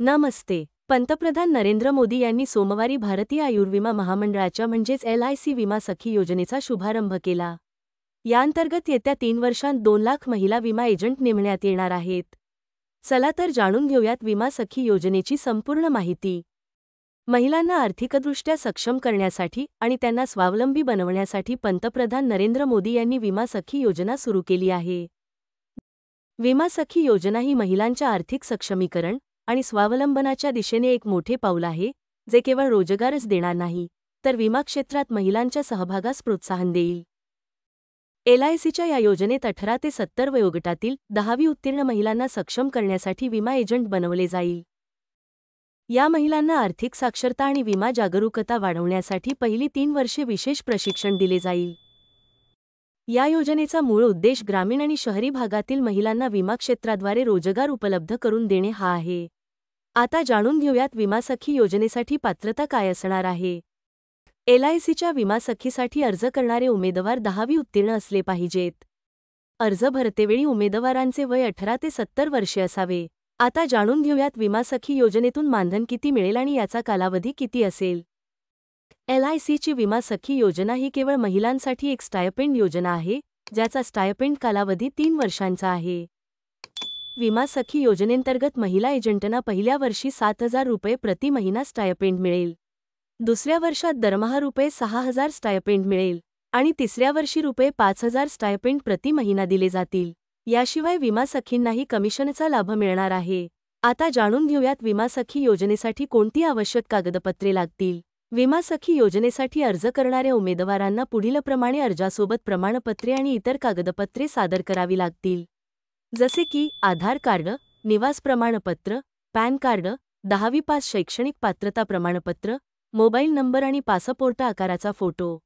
नमस्ते. पंतप्रधान नरेंद्र मोदी यांनी सोमवारी भारतीय आयुर्विमा महामंडळाच्या म्हणजेच LIC विमा सखी योजनेचा शुभारंभ केला. याअंतर्गत येत्या 3 वर्षांत 2 लाख महिला विमा एजंट नेमण्यात येणार आहेत. चला तर जाणून घेऊयात विमा सखी योजनेची संपूर्ण माहिती. महिलांना आर्थिकदृष्ट्या सक्षम करण्यासाठी आणि त्यांना स्वावलंबी बनवण्यासाठी पंतप्रधान नरेंद्र मोदी यांनी विमा सखी योजना सुरू केली आहे. विमा सखी योजना ही महिलांच्या आर्थिक सक्षमीकरण आणि स्वावलंबनाच्या दिशेने एक मोठे पाऊल आहे, जे केवळ रोजगारच देणार नाही, तर विमा क्षेत्रात महिलांच्या सहभागास प्रोत्साहन देईल. LICच्या या योजनेत 18 ते 70 वयोगटातील 10वी उत्तीर्ण महिलांना सक्षम करण्यासाठी विमा एजंट बनवले जाईल. या महिलांना आर्थिक साक्षरता आणि विमा जागरूकता वाढवण्यासाठी पहिली 3 वर्षे विशेष प्रशिक्षण दिले जाईल. या योजनेचा मूळ उद्देश ग्रामीण आणि शहरी भागातील महिलांना विमा क्षेत्राद्वारे रोजगार उपलब्ध करून देणे हा आहे. आता जाणून घेऊयात विमा सखी योजनेसाठी पात्रता काय असणार आहे. LICच्या विमा सखीसाठी अर्ज करणारे उमेदवार 10वी उत्तीर्ण असले पाहिजेत. अर्ज भरतेवेळी उमेदवारांचे वय 18 ते 70 वर्षे असावे. आता जाणून घेऊयात विमा सखी योजनेतून मानधन किती मिळेल आणि याचा कालावधी किती असेल. LICची विमा सखी योजना ही केवळ महिलांसाठी एक स्टायपेंड योजना आहे, ज्याचा स्टायपेंड कालावधी 3 वर्षांचा आहे. विमा सखी योजनेंतर्गत महिला एजंटना पहिल्या वर्षी 7,000 रुपये प्रति महिना स्टायपेंड मिळेल. दुसऱ्या वर्षात दरमहा रुपये 6,000 स्टायपेंड मिळेल आणि तिसऱ्या वर्षी रुपये 5,000 स्टायपेंड प्रति महिना दिले जातील. याशिवाय विमा सखींनाही कमिशनचा लाभ मिळणार आहे. आता जाणून घेऊयात विमा सखी योजनेसाठी कोणती आवश्यक कागदपत्रे लागतील. विमा सखी योजनेसाठी अर्ज करणाऱ्या उमेदवारांना पुढीलप्रमाणे अर्जासोबत प्रमाणपत्रे आणि इतर कागदपत्रे सादर करावी लागतील. जसे की आधार कार्ड, निवास प्रमाणपत्र, पॅन कार्ड, 10वी पास शैक्षणिक पात्रता प्रमाणपत्र, मोबाईल नंबर आणि पासपोर्ट आकाराचा फोटो.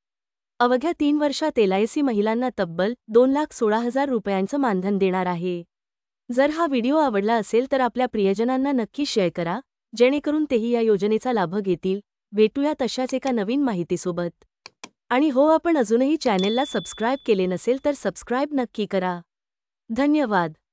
अवघ्या 3 वर्षात LIC महिलांना तब्बल 2,16,000 रुपयांचं मानधन देणार आहे. जर हा व्हिडिओ आवडला असेल तर आपल्या प्रियजनांना नक्की शेअर करा, जेणेकरून तेही या योजनेचा लाभ घेतील. भेटूया तशाच एका नवीन माहितीसोबत. आणि हो, आपण अजूनही चॅनेलला सबस्क्राईब केले नसेल तर सबस्क्राईब नक्की करा. धन्यवाद.